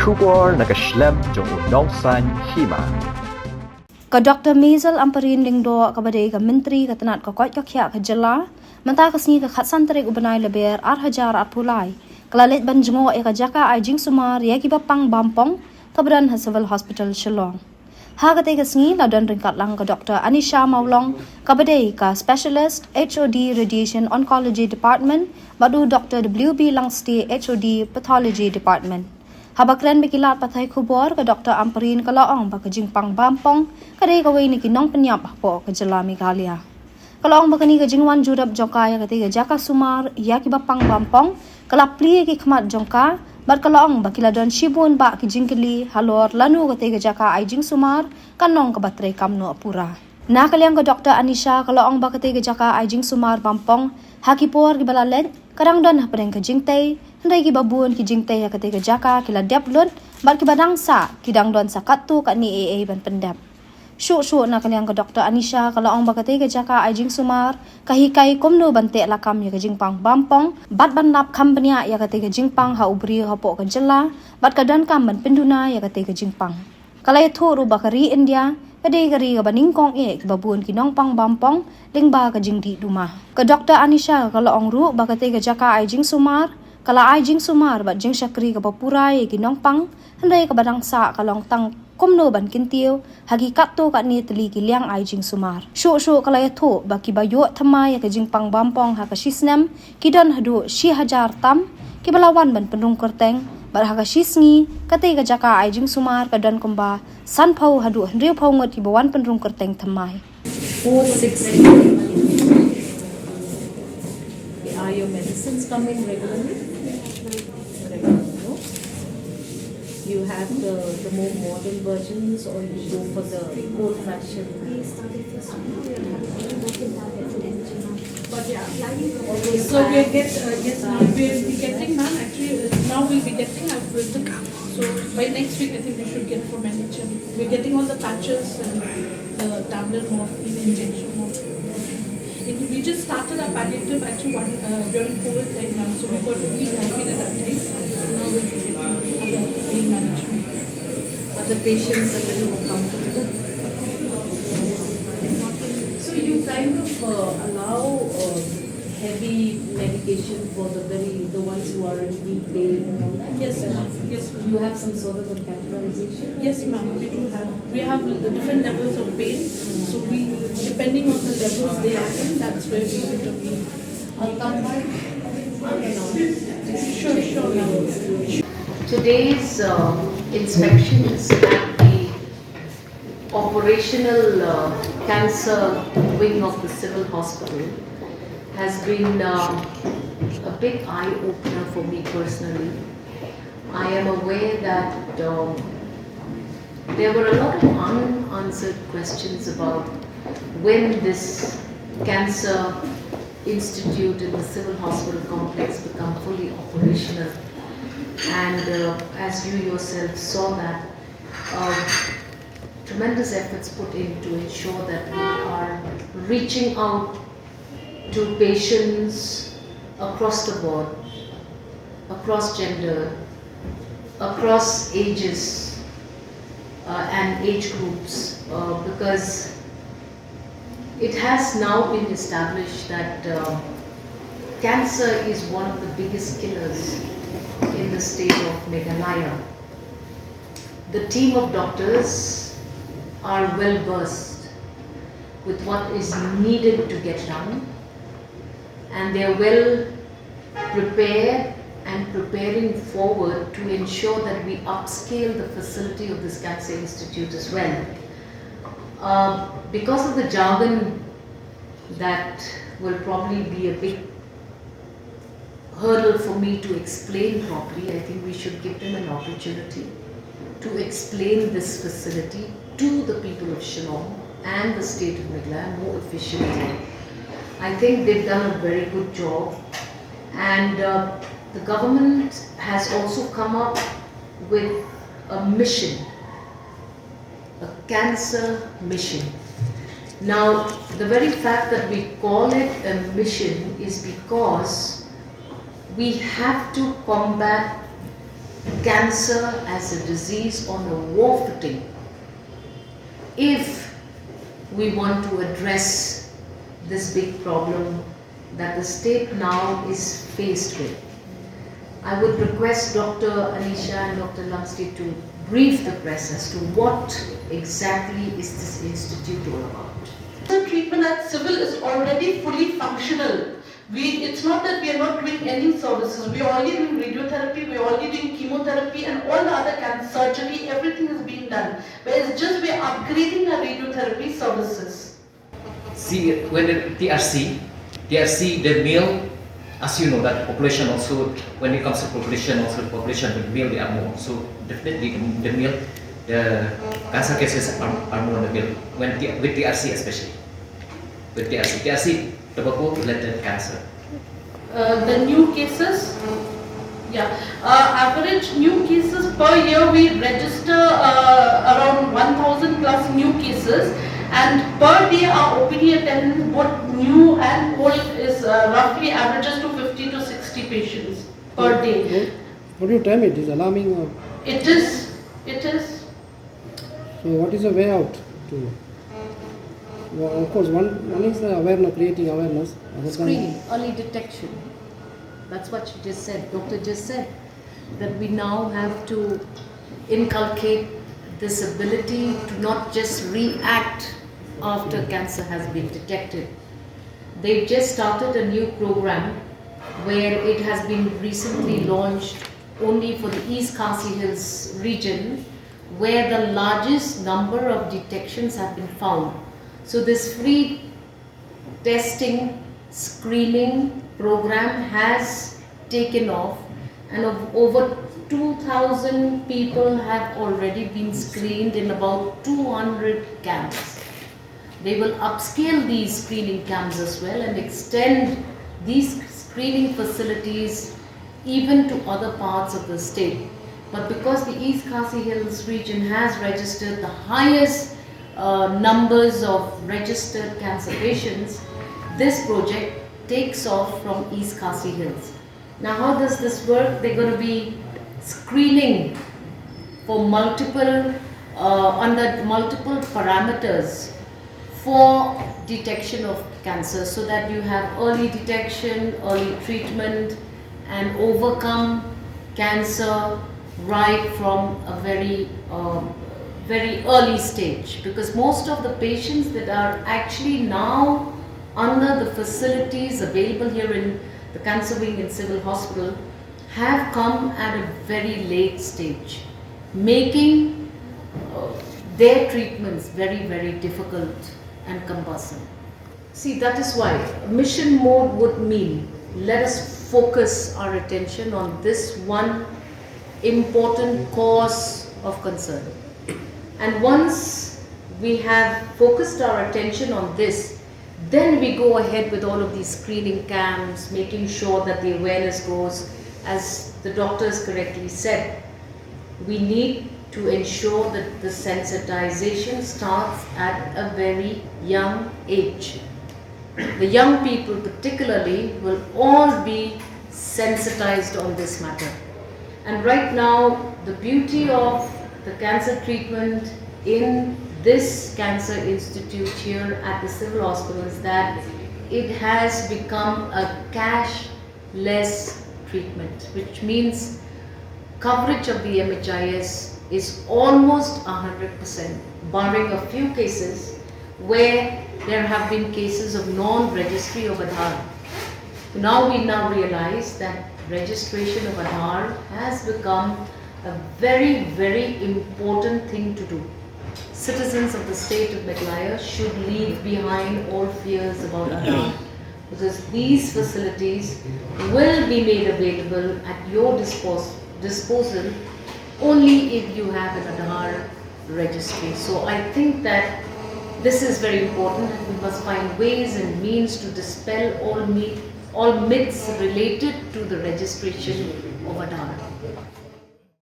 Kubor nakaslem jong unong san Hima. Ka Dr. Maisel Amparin Lingdo kabadai ka menteri katanat ka kwat ka kya ka Jylla manta kasni ka khatsan tarik ubanai leber 8,000 pulai kalalit banjungo e ka jaka ay Jingsumar ya Kiba Bampong kabadan ha civil hospital Shillong. Ha ka tay kasni ladan ringkat lang ka Dr. Anisha Maulong kabadai ka specialist HOD radiation oncology department badu Dr. WB Langsti HOD pathology department. Habakren bikilat patay kubor ka Dr. Amparin kalaong baka Jingpang Bampong kadai kaway ni kinong penyap Hapoh ka Jylla Meghalaya. Kalaong baka ni ka Jingwan jurab jongka ya katay ka Jaka Sumar ya Kiba Bampong kalapli ki khmat jongka bat kalaong bakiladon shibun ba ki Jingkili halor lanu katay ka Jaka ay Jingsumar kanong kabatray kamno apura. Nakalyang ka Dr. Anisha kalaong baka katay ka Jaka ay Jingsumar Bampong hakipor ki balalet karangdon hapadeng ka Jingtay Henday ki babun ki Jingtay ya katay ka Jaka kila deplun bat ki badangsa ki dangdon sa katu kat ni AA ban pendap. Syuk na kaliang ka Dr. Anisha kalaong bakatay ka Jaka ay Jingsumar kahikay kumno bante lakam ya ka Jingpang Bampong bat banlap kampanya ya katay ka Jingpang ha ubri Hapoh ka Jylla bat kadan kam ban penduna ya katay ka Jingpang. Kalay thuru bakari India kadai kari ka baningkong ki babun ki Nongpang Bampong lingba ka Jingdi duma. Ka Dr. Anisha kalaong ru bakatay ka Jaka ay Jingsumar kala ay Jingsumar bat Jing Syakri ka papuray ki Nongpang henday ka badangsa kalong tang kumno ban kintiw hagi katto ka ni teli ki liang ay Jingsumar. Syuk kalaya tho baki bayo thamay ka Jingpang Bampong ha ka shisnem kidan hadu 6,000 tam ki balawan ban pendung kerteng bar ha ka shisngi katay ka Jaka ay Jingsumar kadan kumba san phau hadu hendriu phau ngot ki bawan pendung kerteng thamay. 460. Are your medicines coming regularly? No? You have the more modern versions or you go for the old-fashioned? So we'll get, yes ma'am, we'll be getting ma'am, actually now we'll be getting, I've written, so by next week I think we should get from NHM. We're getting all the patches and the tablet morphine, injection morphine. We just started our palliative actually during COVID time ma'am, so we got to eat morphine at that time. Now we'll be getting other pain management. Other patients are a little more comfortable. So you kind of allow heavy medication for the ones who are in deep pain and all that? Yes ma'am. Yes ma'am. You have some sort of a categorization? Yes ma'am, we do have. We have the different levels of pain. So we, depending on the levels they are in, that's where we intervene. I'll come back. Sure. Today's inspection is at the operational cancer wing of the civil hospital has been a big eye-opener for me personally. I am aware that there were a lot of unanswered questions about when this cancer institute in the civil hospital complex become fully operational. And as you yourself saw that, tremendous efforts put in to ensure that we are reaching out to patients across the board, across gender, across ages and age groups, because it has now been established that cancer is one of the biggest killers in the state of Meghalaya. The team of doctors are well versed with what is needed to get done, and they are well prepared and preparing forward to ensure that we upscale the facility of this Cancer Institute as well. Because of the jargon that will probably be a big hurdle for me to explain properly, I think we should give them an opportunity to explain this facility to the people of Shillong and the state of Meghalaya more efficiently. I think they've done a very good job, and the government has also come up with a mission, a cancer mission. Now, the very fact that we call it a mission is because we have to combat cancer as a disease on a war footing if we want to address this big problem that the state now is faced with. I would request Dr. Anisha and Dr. Lumsty to brief the press as to what exactly is this institute all about. The treatment at civil is already fully functional. It's not that we are not doing any services. We are already doing radiotherapy, we are already doing chemotherapy and all the other cancer surgery, everything is being done. But it's just we are upgrading our radiotherapy services. See, when the TRC, the male, as you know, that population also, when it comes to population, also the population with male, they are more. So definitely the male, the cancer cases are more in the male, with TRC especially. With TRC, tobacco-related cancer. The new cases, average new cases per year we register around 1,000 plus new cases, and per day our OPD attendance both new and old is roughly averages to 50 to 60 patients per day. What do you tell me? It is alarming. Or? It is. So what is the way out to? Well, of course, one is the awareness, creating awareness. Screening, early detection. That's what she just said. Doctor just said that we now have to inculcate this ability to not just react after cancer has been detected. They've just started a new program where it has been recently launched only for the East Khasi Hills region, where the largest number of detections have been found. So this free testing, screening program has taken off, and over 2,000 people have already been screened in about 200 camps. They will upscale these screening camps as well and extend these screening facilities even to other parts of the state. But because the East Khasi Hills region has registered the highest numbers of registered cancer patients, this project takes off from East Khasi Hills. Now how does this work? They're going to be screening for multiple, under multiple parameters for detection of cancer, so that you have early detection, early treatment, and overcome cancer right from a very early stage, because most of the patients that are actually now under the facilities available here in the cancer wing in civil hospital have come at a very late stage, making their treatments very, very difficult and cumbersome. See, that is why mission mode would mean let us focus our attention on this one important cause of concern. And once we have focused our attention on this, then we go ahead with all of these screening camps, making sure that the awareness goes. As the doctors correctly said, we need to ensure that the sensitization starts at a very young age. The young people particularly will all be sensitized on this matter. And right now, the beauty of the cancer treatment in this cancer institute here at the civil hospital is that it has become a cashless treatment, which means coverage of the MHIS is almost 100%, barring a few cases where there have been cases of non-registry of Aadhaar. Now we realize that registration of Aadhaar has become a very, very important thing to do. Citizens of the state of Meghalaya should leave behind all fears about Aadhaar, because these facilities will be made available at your disposal only if you have an Aadhaar registry. So I think that this is very important, and we must find ways and means to dispel all myths related to the registration of Aadhaar.